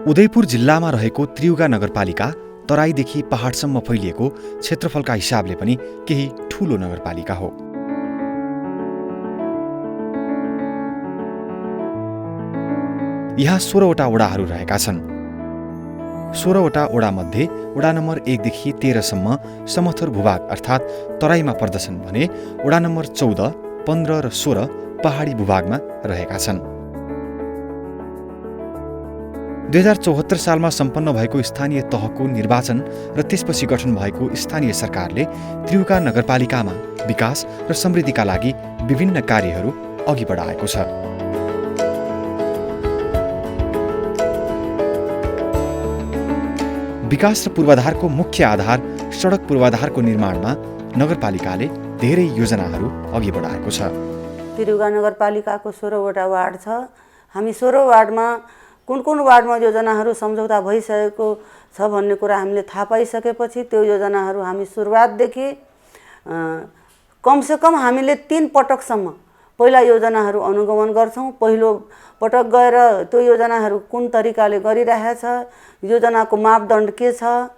उदयपुर जिल्लामा रहेको त्रियुगा नगरपालिका तराईदेखि पहाडसम्म फैलिएको क्षेत्रफलका हिसाबले पनि केही ठूलो नगरपालिका हो। यहाँ 16वटा वडाहरू रहेका छन्। 16वटा वडामध्ये वडा नम्बर 1 देखि 13 सम्म समथर भूभाग अर्थात् तराईमा पर्दछन् भने वडा नम्बर 14, 15 र 16 पहाडी भूभागमा रहेका छन्। 2074 सालमा सम्पन्न भएको स्थानीय तहको निर्वाचन र त्यसपछि गठन भएको स्थानीय सरकारले त्रियुगा नगरपालिकामा विकास र समृद्धिका लागि विभिन्न कार्यहरू अघि बढाएको छ। विकास र पूर्वाधारको मुख्य आधार सडक पूर्वाधारको निर्माणमा नगरपालिकाले धेरै योजनाहरू अघि बढाएको छ। त्रियुगा नगरपालिकाको 16वटा वार्ड छ। हामी 16 वार्डमा कुन वार्डमा योजनाहरू सम्झौता भइसकेको छ भन्ने कुरा हामीले थाहा पाइसकेपछि त्यो योजनाहरू हामी सुरुवातदेखि कमसेकम हामीले 3 पटकसम्म पहिला योजनाहरू अनुगमन गर्छौँ। पहिलो पटक गएर त्यो योजनाहरू कुन तरिकाले गरिरहेछ, योजनाको मापदण्ड के छ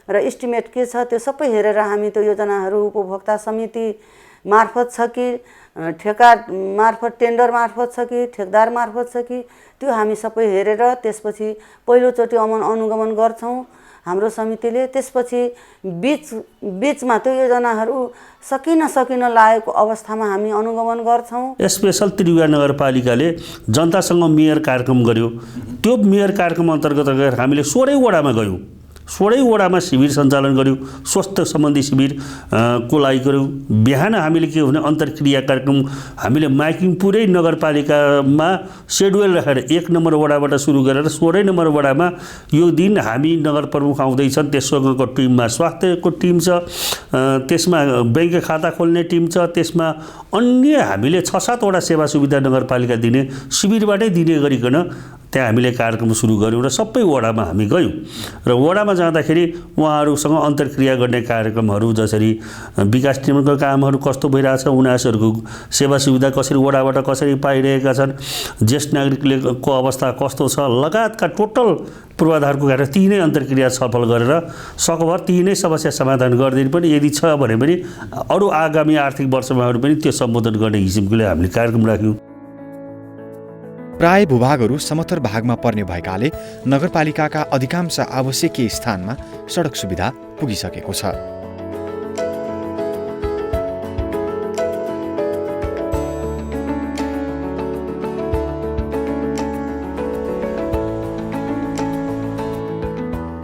र एस्टिमेट के छ, त्यो सबै हेरेर हामी त्यो योजनाहरू उपभोक्ता समिति मार्फत छ कि ठेका मार्फत, टेन्डर मार्फत छ कि ठेकदार मार्फत छ कि, त्यो हामी सबै हेरेर त्यसपछि पहिलोचोटि अनुगमन गर्छौँ हाम्रो समितिले। त्यसपछि बीचमा त्यो योजनाहरू सकिन लागेको अवस्थामा हामी अनुगमन गर्छौँ। स्पेशल त्रियुगा नगरपालिकाले जनतासँग मेयर कार्यक्रम गर्यो। त्यो मेयर कार्यक्रम अन्तर्गत हामीले 16 वडामा गयौँ। 16 वडामा शिविर सञ्चालन गर्यौँ, स्वास्थ्य सम्बन्धी शिविर को लागि गर्यौँ। बिहान हामीले के भने अन्तर्क्रिया कार्यक्रम हामीले माइकिङ पुरै नगरपालिकामा सेड्युल राखेर 1 नम्बर वडाबाट सुरु गरेर 16 नम्बर वडामा यो दिन हामी नगर प्रमुख आउँदैछन्, त्यससँगको टिममा स्वास्थ्यको टिम छ, त्यसमा बैंक खाता खोल्ने टिम छ, त्यसमा अन्य हामीले 6-7 वटा सेवा सुविधा नगरपालिका दिने शिविरबाटै दिने गरिकन त्यहाँ हामीले कार्यक्रम सुरु गऱ्यौँ र सबै वडामा हामी गयौँ। र वडामा जाँदाखेरि उहाँहरूसँग अन्तर्क्रिया गर्ने कार्यक्रमहरू जसरी विकास टिमको कामहरू कस्तो भइरहेछ, उनीहरूको सेवा सुविधा कसरी वडाबाट कसरी पाइरहेका छन्, ज्येष्ठ नागरिकको अवस्था कस्तो छ लगायतका टोटल पूर्वाधारको कार्य ती नै अन्तर्क्रिया छलफल गरेर सकभर ती नै समस्या समाधान गरिदिनु पनि यदि छ भने पनि अरू आगामी आर्थिक वर्षमा पनि त्यो सम्बोधन गर्ने हिसाबले हामीले कार्यक्रम राख्यौँ। प्राय भूभागहरू समथर भागमा पर्ने भएकाले नगरपालिकाका अधिकांश आवश्यकीय स्थानमा सडक सुविधा पुगिसकेको छ।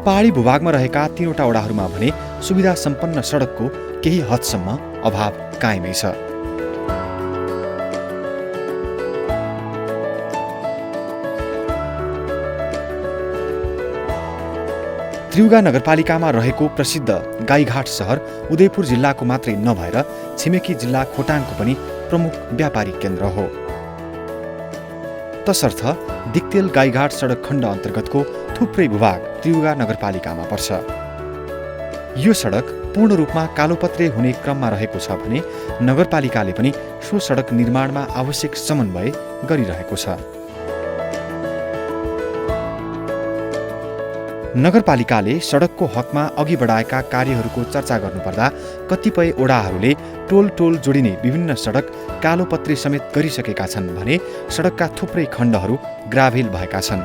पहाडी भूभागमा रहेका 3वटा वडाहरूमा भने सुविधा सम्पन्न सडकको केही हदसम्म अभाव कायमै छ। त्रियुगा नगरपालिकामा रहेको प्रसिद्ध गाईघाट सहर उदयपुर जिल्लाको मात्रै नभएर छिमेकी जिल्ला खोटाङको पनि प्रमुख व्यापारिक केन्द्र हो। तसर्थ दिक्तेल गाईघाट सडक खण्ड अन्तर्गतको थुप्रै भूभाग त्रियुगा नगरपालिकामा पर्छ। यो सडक पूर्ण रूपमा कालोपत्रे हुने क्रममा रहेको छ भने नगरपालिकाले पनि सो सडक निर्माणमा आवश्यक समन्वय गरिरहेको छ। नगरपालिकाले सडकको हकमा अघि बढाएका कार्यहरूको चर्चा गर्नुपर्दा कतिपय वडाहरूले टोल जोडिने विभिन्न सडक कालोपत्रे समेत गरिसकेका छन् भने सडकका थुप्रै खण्डहरू ग्राभेल भएका छन्।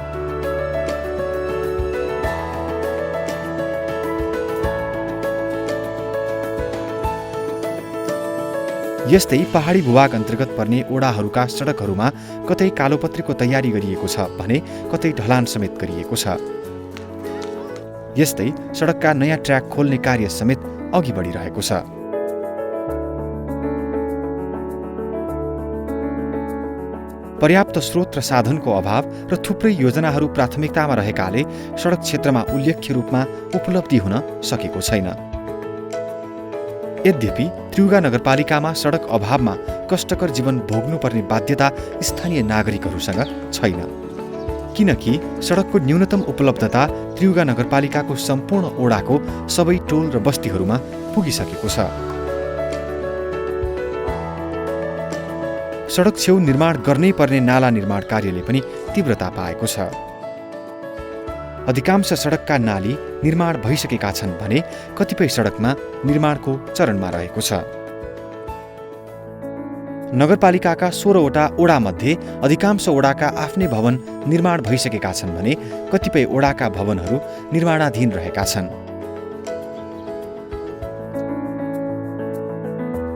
यस्तै पहाडी भूभाग अन्तर्गत पर्ने वडाहरूका सडकहरूमा कतै कालोपत्रेको तयारी गरिएको छ भने कतै ढलान समेत गरिएको छ। यस्तै सडकका नयाँ ट्र्याक खोल्ने कार्य समेत अघि बढिरहेको छ। पर्याप्त स्रोत र साधनको अभाव र थुप्रै योजनाहरू प्राथमिकतामा रहेकाले सडक क्षेत्रमा उल्लेख्य रूपमा उपलब्धि हुन सकेको छैन। यद्यपि त्रियुगा नगरपालिकामा सडक अभावमा कष्टकर जीवन भोग्नुपर्ने बाध्यता स्थानीय नागरिकहरूसँग छैन, किनकि सडकको न्यूनतम उपलब्धता त्रियुगा नगरपालिकाको सम्पूर्ण ओडाको सबै टोल र बस्तीहरूमा पुगिसकेको छ। सडक छेउ निर्माण गर्नै पर्ने नाला निर्माण कार्यले पनि तीव्रता पाएको छ। अधिकांश सडकका नाली निर्माण भइसकेका छन् भने कतिपय सडकमा निर्माणको चरणमा रहेको छ। नगरपालिकाका 16वटा ओडामध्ये अधिकांश ओडाका आफ्नै भवन निर्माण भइसकेका छन् भने कतिपय ओडाका भवनहरू निर्माणाधीन रहेका छन्।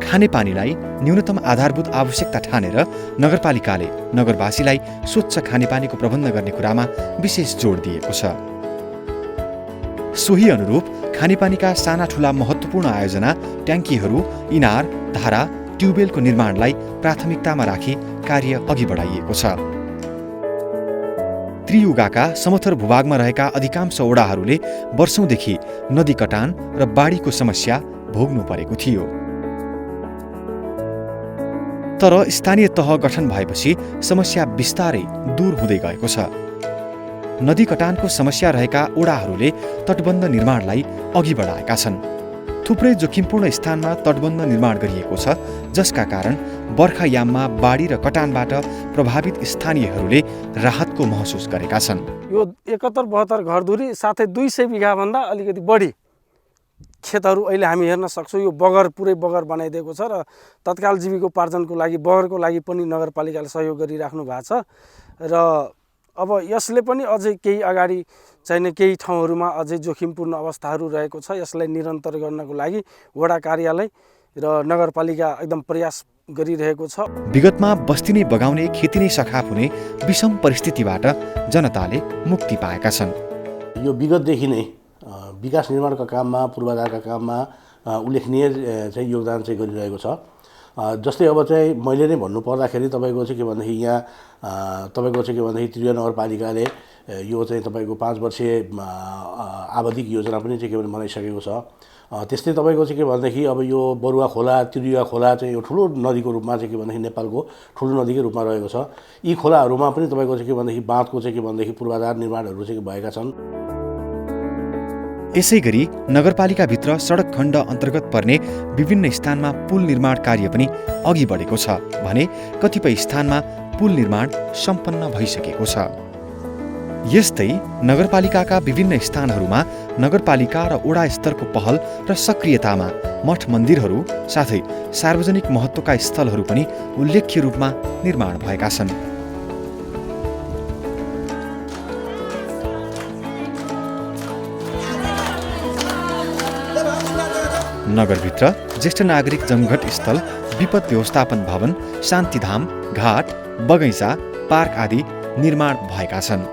खानेपानीलाई न्यूनतम आधारभूत आवश्यकता ठानेर नगरपालिकाले नगरवासीलाई स्वच्छ खानेपानीको प्रबन्ध गर्ने कुरामा विशेष जोड दिएको छ। सोही अनुरूप खानेपानीका साना ठूला महत्त्वपूर्ण आयोजना, ट्याङ्कीहरू, इनार, धारा, ट्युबवेलको निर्माणलाई प्राथमिकतामा राखी कार्य अघि बढाइएको छ। त्रियुगाका समथर भूभागमा रहेका अधिकांश ओडाहरूले वर्षौंदेखि नदी कटान र बाढीको समस्या भोग्नु परेको थियो। तर स्थानीय तह गठन भएपछि समस्या बिस्तारै दूर हुँदै गएको छ। नदी कटानको समस्या रहेका ओडाहरूले तटबन्ध निर्माणलाई अघि बढाएका छन्। थुप्रै जोखिमपूर्ण स्थानमा तटबन्ध निर्माण गरिएको छ, जसका कारण बर्खायाममा बाढी र कटानबाट प्रभावित स्थानीयहरूले राहतको महसुस गरेका छन्। यो 71-72 घरधुरी साथै 200 बिघाभन्दा अलिकति बढी खेतहरू अहिले हामी हेर्न सक्छौँ। यो बगर पुरै बगर बनाइदिएको छ र तत्काल जीविकोपार्जनको लागि बगरको लागि पनि नगरपालिकाले सहयोग गरिराख्नु भएको छ। र अब यसले पनि अझै केही अगाडि चाहिने केही ठाउँहरूमा अझै जोखिमपूर्ण अवस्थाहरू रहेको छ। यसलाई निरन्तर गर्नको लागि वडा कार्यालय र नगरपालिका एकदम प्रयास गरिरहेको छ। विगतमा बस्ती नै बगाउने, खेती नै सखाप हुने विषम परिस्थितिबाट जनताले मुक्ति पाएका छन्। यो विगतदेखि नै विकास निर्माणका काममा, पूर्वाधारका काममा उल्लेखनीय चाहिँ योगदान चाहिँ गरिरहेको छ। जस्तै अब चाहिँ मैले नै भन्नु पर्दाखेरि तपाईँको चाहिँ के भन्दाखेरि यहाँ तपाईँको चाहिँ के भन्दाखेरि त्रियुगा नगरपालिकाले यो चाहिँ तपाईँको 5 वर्षीय आवधिक योजना पनि चाहिँ के भने बनाइसकेको छ। त्यस्तै तपाईँको चाहिँ के भन्दाखेरि अब यो बरुवा खोला, त्रियुगा खोला चाहिँ यो ठुलो नदीको रूपमा चाहिँ के भन्दाखेरि नेपालको ठुलो नदीकै रूपमा रहेको छ। यी खोलाहरूमा पनि तपाईँको चाहिँ के भन्दाखेरि बाँधको चाहिँ के भन्दाखेरि पूर्वाधार निर्माणहरू चाहिँ भएका छन्। यसैगरी नगरपालिकाभित्र सडक खण्ड अन्तर्गत पर्ने विभिन्न स्थानमा पुल निर्माण कार्य पनि अघि बढेको छ भने कतिपय स्थानमा पुल निर्माण सम्पन्न भइसकेको छ। यस्तै नगरपालिकाका विभिन्न स्थानहरूमा नगरपालिका र वडा स्तरको पहल र सक्रियतामा मठ मन्दिरहरू साथै सार्वजनिक महत्त्वका स्थलहरू पनि उल्लेख्य रूपमा निर्माण भएका छन्। नगरभित्र ज्येष्ठ नागरिक जमघट स्थल, विपद व्यवस्थापन भवन, शान्तिधाम, घाट, बगैँचा, पार्क आदि निर्माण भएका छन्।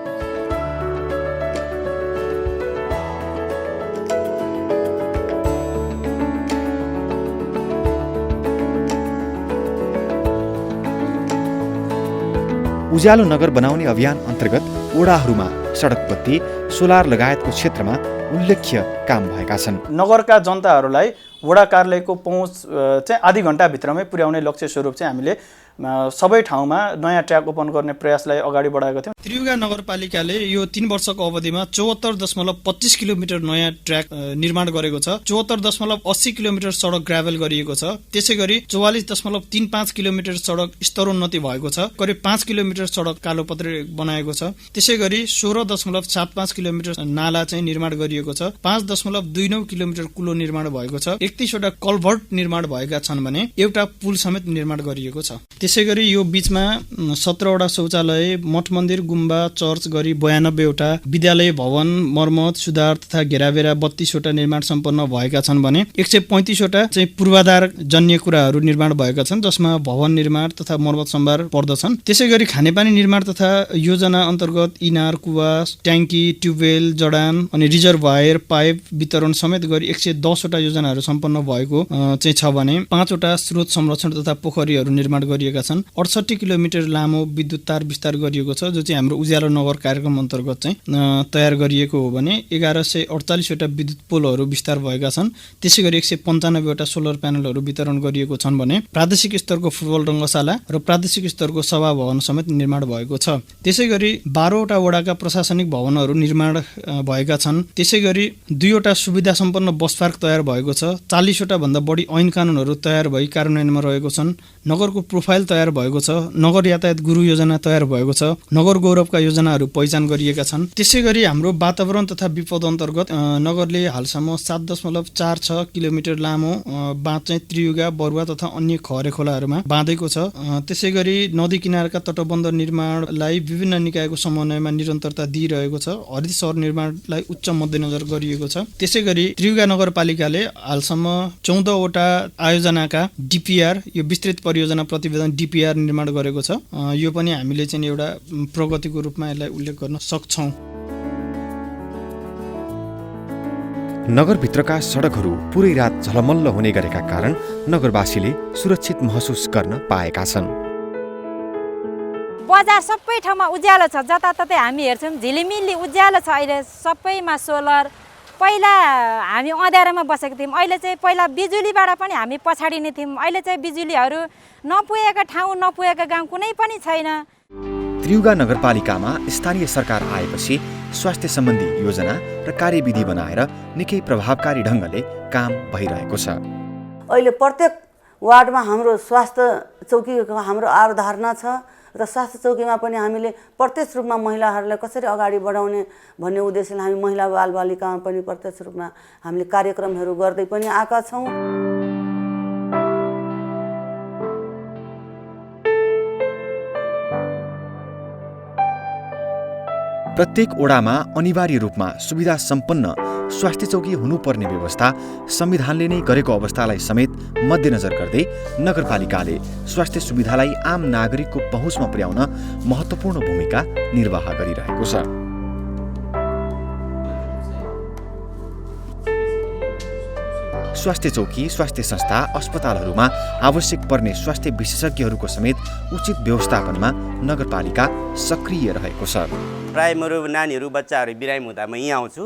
उज्यालो नगर बनाउने अभियान अन्तर्गत वडाहरूमा सडक बत्ती, सोलर लगायतको क्षेत्रमा उल्लेख्य काम भएका छन्। नगरका जनताहरूलाई वडा कार्यालयको पहुँच चाहिँ आधी घण्टाभित्रमै पुर्याउने लक्ष्य स्वरूप चाहिँ हामीले सबै ठाउँमा नयाँ ट्र्याक ओपन गर्ने प्रयासलाई अगाडि बढाएको थियौँ। त्रियुगा नगरपालिकाले यो 3 वर्षको अवधिमा 74.25 किलोमिटर नयाँ ट्र्याक निर्माण गरेको छ। 74.80 किलोमिटर सडक ग्राभेल गरिएको छ। त्यसै गरी 44.35 किलोमिटर सडक स्तरोन्नति भएको छ। करिब 5 किलोमिटर सडक कालोपत्रे बनाएको छ। त्यसै गरी 16.75 किलोमिटर नाला चाहिँ निर्माण गरिएको छ। 5.29 किलोमिटर कुलो निर्माण भएको छ। 31वटा कल्भर्ट निर्माण भएका छन् भने एउटा पुल समेत निर्माण गरिएको छ। त्यसै गरी यो बीचमा 17वटा शौचालय, मठ मन्दिर, गुम्बा, चर्च गरी 92वटा, विद्यालय भवन मर्मत, सुधार तथा घेराबेरा 32वटा निर्माण सम्पन्न भएका छन् भने 135वटा चाहिँ पूर्वाधार जन्य कुराहरू निर्माण भएका छन्, जसमा भवन निर्माण तथा मर्मत सम्भार पर्दछन्। त्यसै गरी खानेपानी निर्माण तथा योजना अन्तर्गत इनार, कुवा, ट्याङ्की, ट्युबवेल, जडान अनि रिजर्भायर, पाइप वितरण समेत गरी 110वटा योजनाहरू सम्पन्न भएको चाहिँ छ भने 5वटा स्रोत संरक्षण तथा पोखरीहरू निर्माण गरिएका छन्। 68 किलोमिटर लामो विद्युत तार विस्तार गरिएको छ, जो चाहिँ हाम्रो उज्यालो नगर कार्यक्रम अन्तर्गत चाहिँ तयार गरिएको हो भने 1148वटा विद्युत पोलहरू विस्तार भएका छन्। त्यसै गरी 195वटा सोलर प्यानलहरू वितरण गरिएको छन् भने प्रादेशिक स्तरको फुटबल रङ्गशाला र प्रादेशिक स्तरको सभा भवन समेत निर्माण भएको छ। त्यसै गरी 12वटा वडाका प्रशासन प्रशासनिक भवनहरू निर्माण भएका छन्। त्यसै गरी 2वटा सुविधा सम्पन्न बस पार्क तयार भएको छ। 40वटा भन्दा बढी ऐन कानुनहरू तयार भई कार्यान्वयनमा रहेको छन्। नगरको प्रोफाइल तयार भएको छ। नगर यातायात गुरु योजना तयार भएको छ। नगर गौरवका योजनाहरू पहिचान गरिएका छन्। त्यसै गरी हाम्रो वातावरण तथा विपद अन्तर्गत नगरले हालसम्म 7.46 किलोमिटर लामो बाँध चाहिँ त्रियुगा, बरुवा तथा अन्य खहरे खोलाहरूमा बाँधेको छ। त्यसै गरी नदी किनारका तटबन्ध निर्माणलाई विभिन्न निकायको समन्वयमा निरन्तरता दिइरहेको छ। हरित सहर निर्माणलाई उच्च मध्यनजर गरिएको छ। त्यसै गरी त्रियुगा नगरपालिकाले हालसम्म 14वटा आयोजनाका DPR, यो विस्तृत परियोजना प्रतिवेदन DPR निर्माण गरेको छ। यो पनि हामीले चाहिँ एउटा प्रगतिको रूपमा यसलाई उल्लेख गर्न सक्छौँ। नगरभित्रका सडकहरू पुरै रात झलमल्ल हुने गरेका कारण नगरवासीले सुरक्षित महसुस गर्न पाएका छन्। बजार सबै ठाउँमा उज्यालो छ। जताततै हामी हेर्छौँ झिलिमिली उज्यालो छ। अहिले सबैमा सोलर। पहिला हामी अँध्यारोमा बसेको थियौँ, अहिले चाहिँ पहिला बिजुलीबाट पनि हामी पछाडि नै थियौँ। अहिले चाहिँ बिजुलीहरू नपुगेका ठाउँ, नपुगेका गाउँ कुनै पनि छैन। त्रियुगा नगरपालिकामा स्थानीय सरकार आएपछि स्वास्थ्य सम्बन्धी योजना र कार्यविधि बनाएर निकै प्रभावकारी ढङ्गले काम भइरहेको छ। अहिले प्रत्येक वार्डमा हाम्रो स्वास्थ्य चौकीको हाम्रो अवधारणा छ र स्वास्थ्य चौकीमा पनि हामीले प्रत्यक्ष रूपमा महिलाहरूलाई कसरी अगाडि बढाउने भन्ने उद्देश्यले हामी महिला बालबालिकामा पनि प्रत्यक्ष रूपमा हामीले कार्यक्रमहरू गर्दै पनि आएका छौँ। प्रत्येक ओडामा अनिवार्य रूपमा सुविधा सम्पन्न स्वास्थ्य चौकी हुनुपर्ने व्यवस्था संविधानले नै गरेको अवस्थालाई समेत मध्यनजर गर्दै नगरपालिकाले स्वास्थ्य सुविधालाई आम नागरिकको पहुँचमा पुर्याउन महत्त्वपूर्ण भूमिका निर्वाह गरिरहेको छ। स्वास्थ्य चौकी, स्वास्थ्य संस्था, अस्पतालहरूमा आवश्यक पर्ने स्वास्थ्य विशेषज्ञहरूको समेत उचित व्यवस्थापनमा नगरपालिका सक्रिय रहेको छ। प्राय मेरो नानीहरू बच्चाहरू बिरामी हुँदा म यहाँ आउँछु।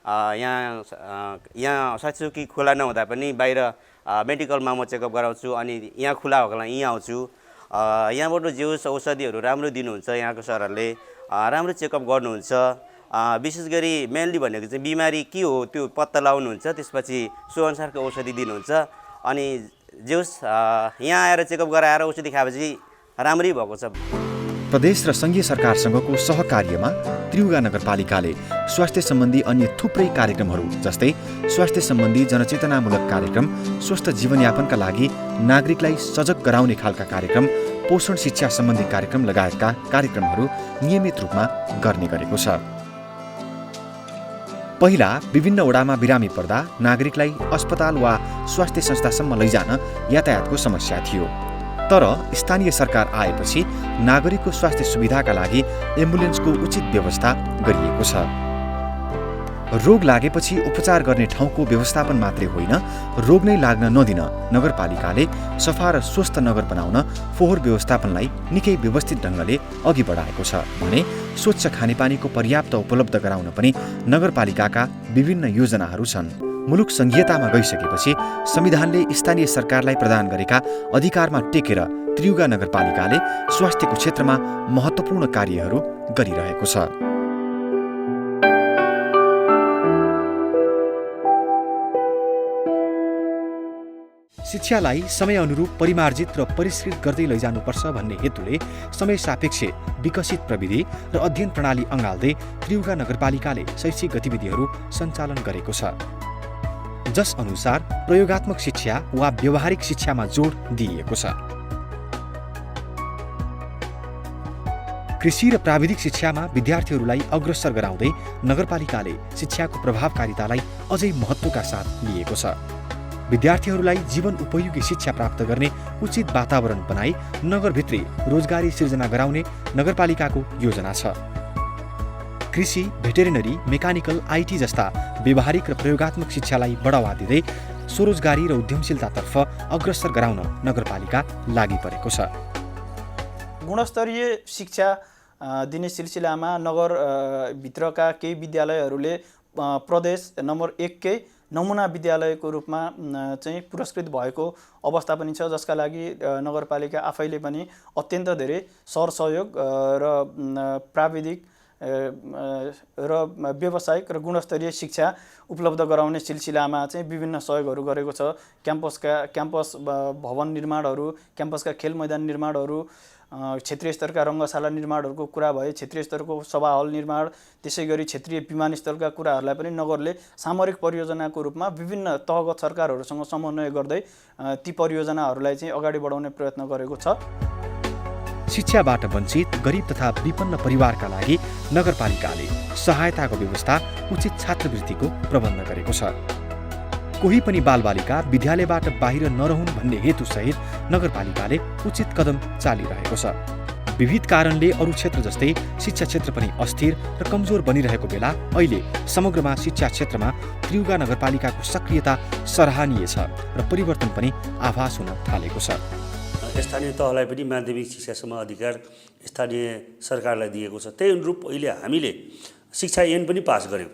यहाँ स्वास्थ्य चौकी खुला नहुँदा पनि बाहिर मेडिकलमा म चेकअप गराउँछु। अनि यहाँ खुला भएको बेला यहाँ आउँछु। यहाँबाट जे औषधिहरू राम्रो दिनुहुन्छ। यहाँको सरहरूले राम्रो चेकअप गर्नुहुन्छ। विशेष गरी मेनली भनेको चाहिँ बिमारी के हो त्यो पत्ता लगाउनुहुन्छ, त्यसपछि सो अनुसारको औषधि दिनुहुन्छ। अनि जे होस् यहाँ आएर चेकअप गराएर औषधि खाएपछि राम्रै भएको छ। प्रदेश र सङ्घीय सरकारसँगको सहकार्यमा त्रियुगा नगरपालिकाले स्वास्थ्य सम्बन्धी अन्य थुप्रै कार्यक्रमहरू जस्तै स्वास्थ्य सम्बन्धी जनचेतनामूलक कार्यक्रम, स्वस्थ जीवनयापनका लागि नागरिकलाई सजग गराउने खालका कार्यक्रम, पोषण शिक्षा सम्बन्धी कार्यक्रम लगायतका कार्यक्रमहरू नियमित रूपमा गर्ने गरेको छ। पहिला विभिन्न वडामा बिरामी पर्दा नागरिकलाई अस्पताल वा स्वास्थ्य संस्थासम्म लैजान यातायातको समस्या थियो। तर स्थानीय सरकार आएपछि नागरिकको स्वास्थ्य सुविधाका लागि एम्बुलेन्सको उचित व्यवस्था गरिएको छ। रोग लागेपछि उपचार गर्ने ठाउँको व्यवस्थापन मात्रै होइन, रोग नै लाग्न नदिन नगरपालिकाले सफा र स्वस्थ नगर बनाउन फोहोर व्यवस्थापनलाई निकै व्यवस्थित ढङ्गले अघि बढाएको छ भने स्वच्छ खानेपानीको पर्याप्त उपलब्ध गराउन पनि नगरपालिकाका विभिन्न योजनाहरू छन्। मुलुक संघीयतामा गइसकेपछि संविधानले स्थानीय सरकारलाई प्रदान गरेका अधिकारमा टेकेर त्रियुगा नगरपालिकाले स्वास्थ्यको क्षेत्रमा महत्त्वपूर्ण कार्यहरू गरिरहेको छ। शिक्षालाई समय अनुरूप परिमार्जित र परिष्कृत गर्दै लैजानुपर्छ भन्ने हेतुले समय सापेक्ष विकसित प्रविधि र अध्ययन प्रणाली अँगाल्दै त्रियुगा नगरपालिकाले शैक्षिक गतिविधिहरू सञ्चालन गरेको छ, जस अनुसार प्रयोगात्मक शिक्षा वा व्यावहारिक शिक्षामा जोड दिइएको छ। कृषि र प्राविधिक शिक्षामा विद्यार्थीहरूलाई अग्रसर गराउँदै नगरपालिकाले शिक्षाको प्रभावकारितालाई अझै महत्त्वका साथ लिएको छ। विद्यार्थीहरूलाई जीवन उपयोगी शिक्षा प्राप्त गर्ने उचित वातावरण बनाई नगरभित्रै रोजगारी सिर्जना गराउने नगरपालिकाको योजना छ। कृषि, भेटेरिनरी, मेकानिकल, IT जस्ता व्यावहारिक र प्रयोगात्मक शिक्षालाई बढावा दिँदै स्वरोजगारी र उद्यमशीलतातर्फ अग्रसर गराउन नगरपालिका लागि परेको छ। गुणस्तरीय शिक्षा दिने सिलसिलामा नगरभित्रका केही विद्यालयहरूले प्रदेश नम्बर 1 कै नमुना विद्यालयको रूपमा चाहिँ पुरस्कृत भएको अवस्था पनि छ, जसका लागि नगरपालिका आफैले पनि अत्यन्त धेरै सरसहयोग र प्राविधिक र व्यावसायिक र गुणस्तरीय शिक्षा उपलब्ध गराउने सिलसिलामा चाहिँ विभिन्न सहयोगहरू गरेको छ। क्याम्पस भवन निर्माणहरू, क्याम्पसका खेल मैदान निर्माणहरू, क्षेत्रीय स्तरका रङ्गशाला निर्माणहरूको कुरा भए, क्षेत्रीय स्तरको सभा हल निर्माण, त्यसै गरी क्षेत्रीय विमानस्थलका कुराहरूलाई पनि नगरले सामरिक परियोजनाको रूपमा विभिन्न तहगत सरकारहरूसँग समन्वय गर्दै ती परियोजनाहरूलाई चाहिँ अगाडि बढाउने प्रयत्न गरेको छ। शिक्षाबाट वञ्चित गरिब तथा विपन्न परिवारका लागि नगरपालिकाले सहायताको व्यवस्था, उचित छात्रवृत्तिको प्रबन्ध गरेको छ। कोही पनि बालबालिका विद्यालयबाट बाहिर नरहुन् भन्ने हेतुसहित नगरपालिकाले उचित कदम चालिरहेको छ। विविध कारणले अरू क्षेत्र जस्तै शिक्षा क्षेत्र पनि अस्थिर र कमजोर बनिरहेको बेला अहिले समग्रमा शिक्षा क्षेत्रमा त्रियुगा नगरपालिकाको सक्रियता सराहनीय छ र परिवर्तन पनि आभास हुन थालेको छ। स्थानीय तहलाई पनि माध्यमिक शिक्षासम्म अधिकार स्थानीय सरकारलाई दिएको छ। त्यही अनुरूप अहिले हामीले शिक्षा ऐन पनि पास गर्यौँ।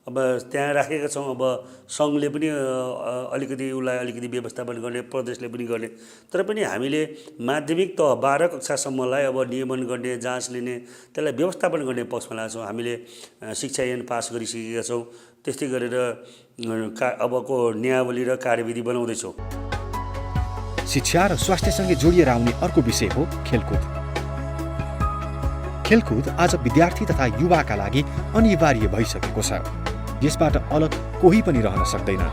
अब त्यहाँ राखेका छौँ। अब सङ्घले पनि अलिकति उसलाई अलिकति व्यवस्थापन गर्ने, प्रदेशले पनि गर्ने। तर पनि हामीले माध्यमिक तह 12 कक्षासम्मलाई अब नियमन गर्ने, जाँच लिने, त्यसलाई व्यवस्थापन गर्ने पक्षमा लाग्छौँ। हामीले शिक्षा ऐन पास गरिसकेका छौँ। त्यस्तै गरेर अबको नियावली र कार्यविधि बनाउँदैछौँ। शिक्षा र स्वास्थ्यसँगै जोडिएर आउने अर्को विषय हो खेलकुद। खेलकुद आज विद्यार्थी तथा युवाका लागि अनिवार्य भइसकेको छ। यसबाट अलग कोही पनि रहन सक्दैन।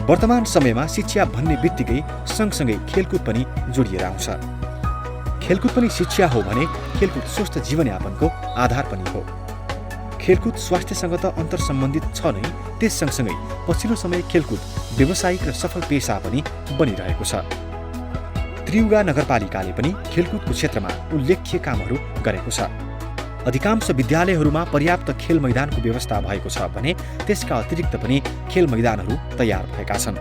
वर्तमान समयमा शिक्षा भन्ने बित्तिकै सँगसँगै खेलकुद पनि जोडिएर आउँछ। खेलकुद पनि शिक्षा हो भने खेलकुद स्वस्थ जीवनयापनको आधार पनि हो। खेलकुद स्वास्थ्यसँग त अन्तर सम्बन्धित छ नै, त्यस सँगसँगै पछिल्लो समय खेलकुद व्यावसायिक र सफल पेशा पनि बनिरहेको छ। त्रियुगा नगरपालिकाले पनि खेलकुदको क्षेत्रमा उल्लेख्य कामहरू गरेको छ। अधिकांश विद्यालयहरूमा पर्याप्त खेल मैदानको व्यवस्था भएको छ भने त्यसका अतिरिक्त पनि खेल मैदानहरू तयार भएका छन्।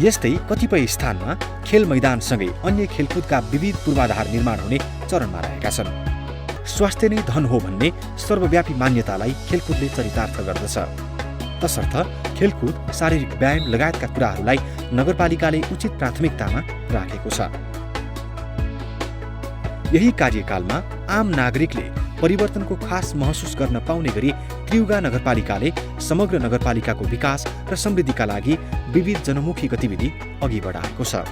यस्तै कतिपय स्थानमा खेल मैदानसँगै अन्य खेलकुदका विविध पूर्वाधार निर्माण हुने चरणमा रहेका छन्। स्वास्थ्य नै धन हो भन्ने सर्वव्यापी मान्यतालाई खेलकुदले चरितार्थ गर्दछ। तसर्थ खेलकुद, शारीरिक व्यायाम लगायतका कुराहरूलाई नगरपालिकाले उचित प्राथमिकतामा राखेको छ। यही कार्यकालमा आम नागरिकले परिवर्तनको खास महसुस गर्न पाउने गरी त्रियुगा नगरपालिकाले समग्र नगरपालिकाको विकास र समृद्धिका लागि विविध जनमुखी गतिविधि अघि बढाएको छ।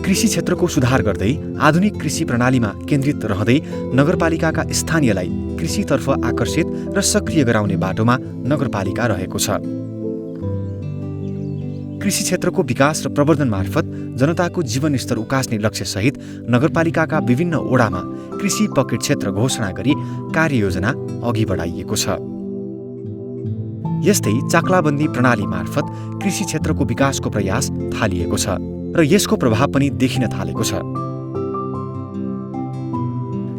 कृषि क्षेत्रको सुधार गर्दै आधुनिक कृषि प्रणालीमा केन्द्रित रहँदै नगरपालिकाका स्थानीयलाई कृषितर्फ आकर्षित र सक्रिय गराउने बाटोमा नगरपालिका रहेको छ। कृषि क्षेत्रको विकास र प्रवर्धन मार्फत जनताको जीवनस्तर उकास्ने लक्ष्यसहित नगरपालिकाका विभिन्न ओडामा कृषि पकेट क्षेत्र घोषणा गरी कार्ययोजना अघि बढाइएको छ। यस्तै चाक्लाबन्दी प्रणाली मार्फत कृषि क्षेत्रको विकासको प्रयास थालिएको छ र यसको प्रभाव पनि देखिन थालेको छ।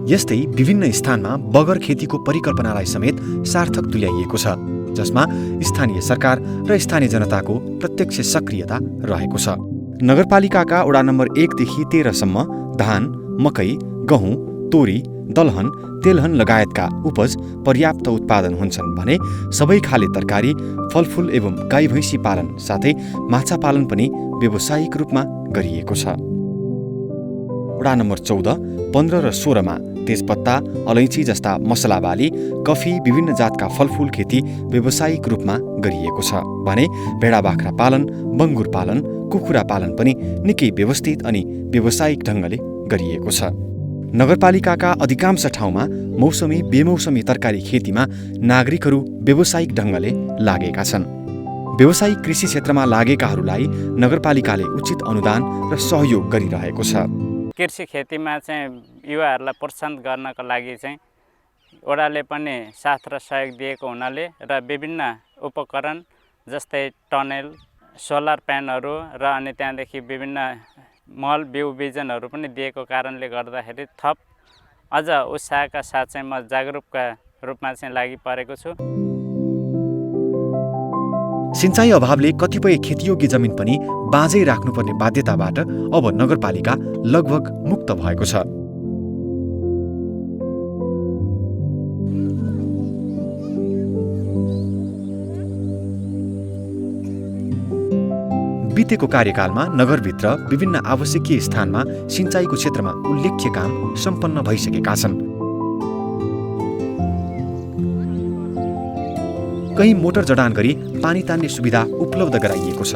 यस्तै विभिन्न स्थानमा बगर खेतीको परिकल्पनालाई समेत सार्थक तुल्याइएको छ, जसमा स्थानीय सरकार र स्थानीय जनताको प्रत्यक्ष सक्रियता रहेको छ। नगरपालिकाका वडा नम्बर 1 देखि 13 सम्म धान, मकै, गहुँ, तोरी, दलहन, तेलहन लगायतका उपज पर्याप्त उत्पादन हुन्छन् भने सबै खाले तरकारी, फलफूल एवं गाई भैँसी पालन साथै माछा पालन पनि व्यावसायिक रूपमा गरिएको छ। वडा नम्बर 14, 15 र 16 मा तेजपत्ता, अलैँची जस्ता मसला बाली, कफी, विभिन्न जातका फलफूल खेती व्यावसायिक रूपमा गरिएको छ भने भेडा बाख्रा पालन, बङ्गुर पालन, कुखुरा पालन पनि निकै व्यवस्थित अनि व्यावसायिक ढङ्गले गरिएको छ। नगरपालिकाका अधिकांश ठाउँमा मौसमी बेमौसमी तरकारी खेतीमा नागरिकहरू व्यावसायिक ढङ्गले लागेका छन्। व्यावसायिक कृषि क्षेत्रमा लागेकाहरूलाई नगरपालिकाले उचित अनुदान र सहयोग गरिरहेको छ। कृषि खेतीमा चाहिँ युवाहरूलाई प्रोत्साहन गर्नको लागि चाहिँ वडाले पनि साथ र सहयोग दिएको हुनाले र विभिन्न उपकरण जस्तै टनेल, सोलर प्यानहरू र अनि त्यहाँदेखि विभिन्न मल बिउ बिजनहरू पनि दिएको कारणले गर्दाखेरि थप अझ उत्साहका साथ चाहिँ म जागरुकका रूपमा चाहिँ लागि परेको छु। सिंचाइ अभावले कतिपय खेतीयोग्य जमिन पनि बाँझै राख्नुपर्ने बाध्यताबाट अब नगरपालिका लगभग मुक्त भएको छ। बितेको कार्यकालमा नगरभित्र विभिन्न आवश्यकीय स्थानमा सिँचाइको क्षेत्रमा उल्लेख्य काम सम्पन्न भइसकेका छन्। कहीँ मोटर जडान गरी पानी तान्ने सुविधा उपलब्ध गराइएको छ।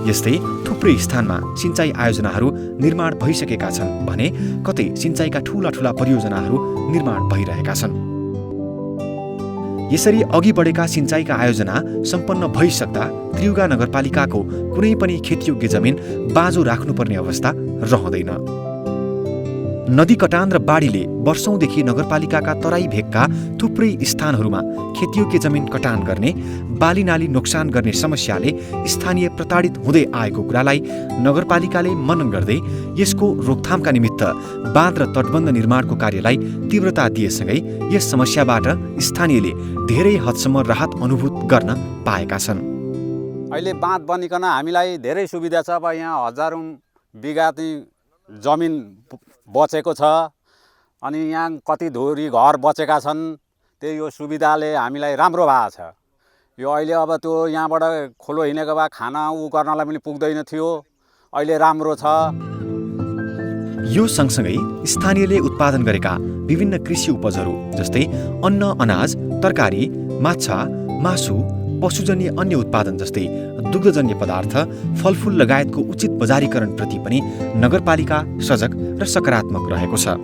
यस्तै थुप्रै स्थानमा सिँचाइ आयोजनाहरू निर्माण भइसकेका छन् भने कतै सिँचाइका ठूला ठूला परियोजनाहरू निर्माण भइरहेका छन्। यसरी अघि बढेका सिँचाइका आयोजना सम्पन्न भइसक्दा त्रियुगा नगरपालिकाको कुनै पनि खेतयोग्य जमिन बाँझो राख्नुपर्ने अवस्था रहँदैन। नदी कटान र बाढीले वर्षौंदेखि नगरपालिकाका तराई भेगका थुप्रै स्थानहरूमा खेतयोग्य जमिन कटान गर्ने, बाली नाली नोक्सान गर्ने समस्याले स्थानीय प्रताडित हुँदै आएको कुरालाई नगरपालिकाले मनन गर्दै यसको रोकथामका निमित्त बाँध र तटबन्ध निर्माणको कार्यलाई तीव्रता दिएसँगै यस समस्याबाट स्थानीयले धेरै हदसम्म राहत अनुभूत गर्न पाएका छन्। अहिले बाँध बनिकन हामीलाई धेरै सुविधा छ। अब यहाँ हजारौं बिघा जमिन बचेको छ अनि यहाँ कति धुरी घर बचेका छन्। त्यही यो सुविधाले हामीलाई राम्रो भएको छ। यो अहिले अब त्यो यहाँबाट खोलो हिँडेको भए खाना गर्नलाई पनि पुग्दैन थियो, अहिले राम्रो छ। यो सँगसँगै स्थानीयले उत्पादन गरेका विभिन्न कृषि उपजहरू जस्तै अन्न, अनाज, तरकारी, माछा, मासु, पशुजन्य अन्य उत्पादन जस्तै दुग्धजन्य पदार्थ, फलफूल लगायतको उचित बजारीकरण प्रति पनि नगरपालिका सजग र सकारात्मक रहेको छ।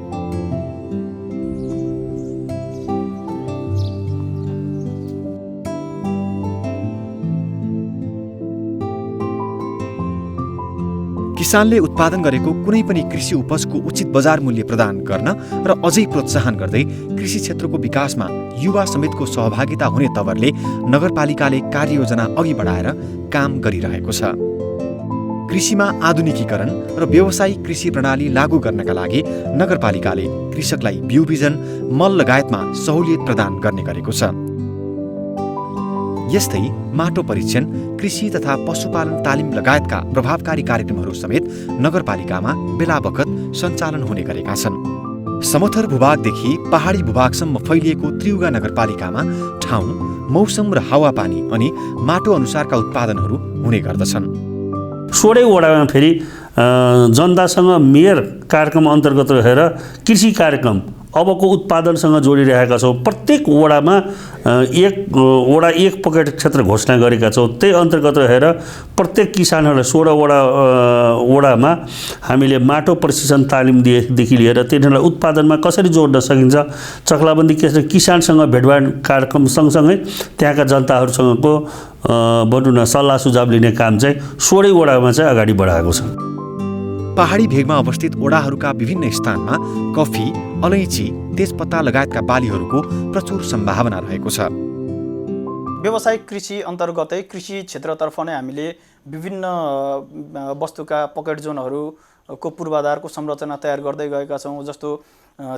किसानले उत्पादन गरेको कुनै पनि कृषि उपजको उचित बजार मूल्य प्रदान गर्न र अझै प्रोत्साहन गर्दै कृषि क्षेत्रको विकासमा युवा समेतको सहभागिता हुने तवरले नगरपालिकाले कार्ययोजना अघि बढाएर काम गरिरहेको छ। कृषिमा आधुनिकीकरण र व्यावसायिक कृषि प्रणाली लागू गर्नका लागि नगरपालिकाले कृषकलाई बिउ बिजन, मल लगायतमा सहुलियत प्रदान गर्ने गरेको छ। यस्तै माटो परीक्षण, कृषि तथा पशुपालन तालिम लगायतका प्रभावकारी कार्यक्रमहरू समेत नगरपालिकामा बेलाबखत सञ्चालन हुने गरेका छन्। समथर भूभागदेखि पहाडी भूभागसम्म फैलिएको त्रियुगा नगरपालिकामा ठाउँ, मौसम र हावापानी अनि माटो अनुसारका उत्पादनहरू हुने गर्दछन्। 16 वडामा फेरि जनतासँग मेयर कार्यक्रम अन्तर्गत रहेर कृषि कार्यक्रम अबको उत्पादनसँग जोडिरहेका छौँ। प्रत्येक वडामा एक पकेट क्षेत्र घोषणा गरेका छौँ। त्यही अन्तर्गत रहेर प्रत्येक किसानहरूलाई 16 वडामा हामीले माटो प्रशिक्षण तालिम दिएदेखि लिएर तिनीहरूलाई उत्पादनमा कसरी जोड्न सकिन्छ, चक्लाबन्दी किसानसँग भेटभाट कार्यक्रम सँगसँगै त्यहाँका जनताहरूसँगको भनौँ न सल्लाह सुझाव लिने काम चाहिँ 16 वडामा चाहिँ अगाडि बढाएको छ। पहाडी भेगमा अवस्थित ओडाहरूका विभिन्न स्थानमा कफी, अलैँची, तेजपत्ता लगायतका बालीहरूको प्रचुर सम्भावना रहेको छ। व्यावसायिक कृषि अन्तर्गतै कृषि क्षेत्रतर्फ नै हामीले विभिन्न वस्तुका पकेट जोनहरूको पूर्वाधारको संरचना तयार गर्दै गएका छौँ। जस्तो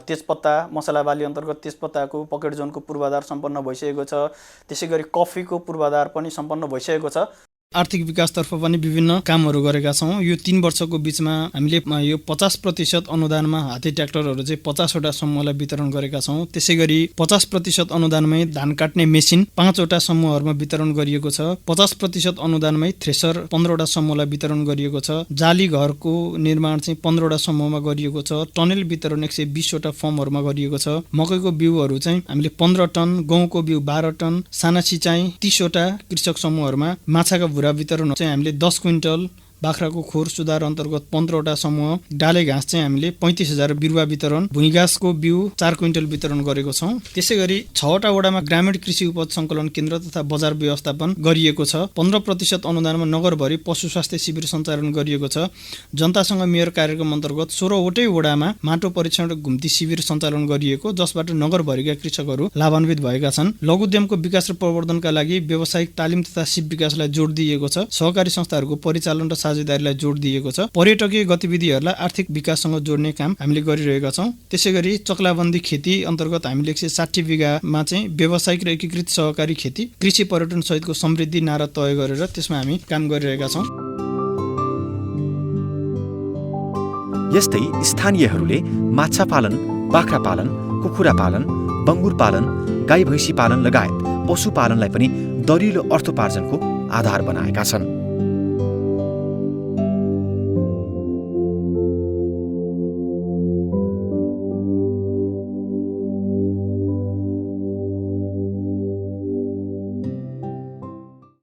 तेजपत्ता, मसला बाली अन्तर्गत तेजपत्ताको पकेट जोनको पूर्वाधार सम्पन्न भइसकेको छ। त्यसै गरी कफीको पूर्वाधार पनि सम्पन्न भइसकेको छ। आर्थिक विकासतर्फ पनि विभिन्न कामहरू गरेका छौँ। यो 3 वर्षको बिचमा हामीले यो 50% अनुदानमा हात्ती ट्र्याक्टरहरू चाहिँ 50 वटा समूहलाई वितरण गरेका छौँ। त्यसै गरी 50% अनुदानमै धान काट्ने मेसिन 5 वटा समूहहरूमा वितरण गरिएको छ। 50% अनुदानमै थ्रेसर 15 वटा समूहलाई वितरण गरिएको छ। जाली घरको निर्माण चाहिँ 15 वटा समूहमा गरिएको छ। टनेल वितरण 120 वटा फर्महरूमा गरिएको छ। मकैको बिउहरू चाहिँ हामीले 15 टन, गहुँको बिउ 12 टन, साना सिँचाइ 30 वटा कृषक समूहहरूमा, माछाका भुरा वितरण चाहिँ हामीले 10 क्विन्टल, बाख्राको खोर सुधार अन्तर्गत 15 वटा समूह, डाले घाँस चाहिँ हामीले 35,000 बिरुवा वितरण, भुइँ घाँसको बिउ 4 क्विन्टल वितरण गरेको छौँ। त्यसै गरी 6 वटा वडामा ग्रामीण कृषि उपज सङ्कलन केन्द्र तथा बजार व्यवस्थापन गरिएको छ। 15% अनुदानमा नगरभरि पशु स्वास्थ्य शिविर सञ्चालन गरिएको छ। जनतासँग मेयर कार्यक्रम अन्तर्गत 16 वटै वडामा माटो परीक्षण र घुम्ती शिविर सञ्चालन गरिएको, जसबाट नगरभरिका कृषकहरू लाभान्वित भएका छन्। लघु उद्यमको विकास र प्रवर्धनका लागि व्यावसायिक तालिम तथा सिप विकासलाई जोड दिइएको छ। सहकारी संस्थाहरूको परिचालन र साझेदारीलाई जोड दिएको छ। पर्यटकीय गतिविधिहरूलाई आर्थिक विकाससँग जोड्ने काम हामीले गरिरहेका छौँ। त्यसै गरी चक्लाबन्दी खेती अन्तर्गत हामीले 160 बिघामा चाहिँ व्यावसायिक र एकीकृत सहकारी खेती, कृषि पर्यटन सहितको समृद्धि नारा तय गरेर त्यसमा हामी काम गरिरहेका छौँ। यस्तै स्थानीयहरूले माछा पालन, बाख्रा पालन, कुखुरा पालन, बङ्गुर पालन, गाई भैँसी पालन लगायत पशुपालनलाई पनि दरिलो अर्थोपार्जनको आधार बनाएका छन्।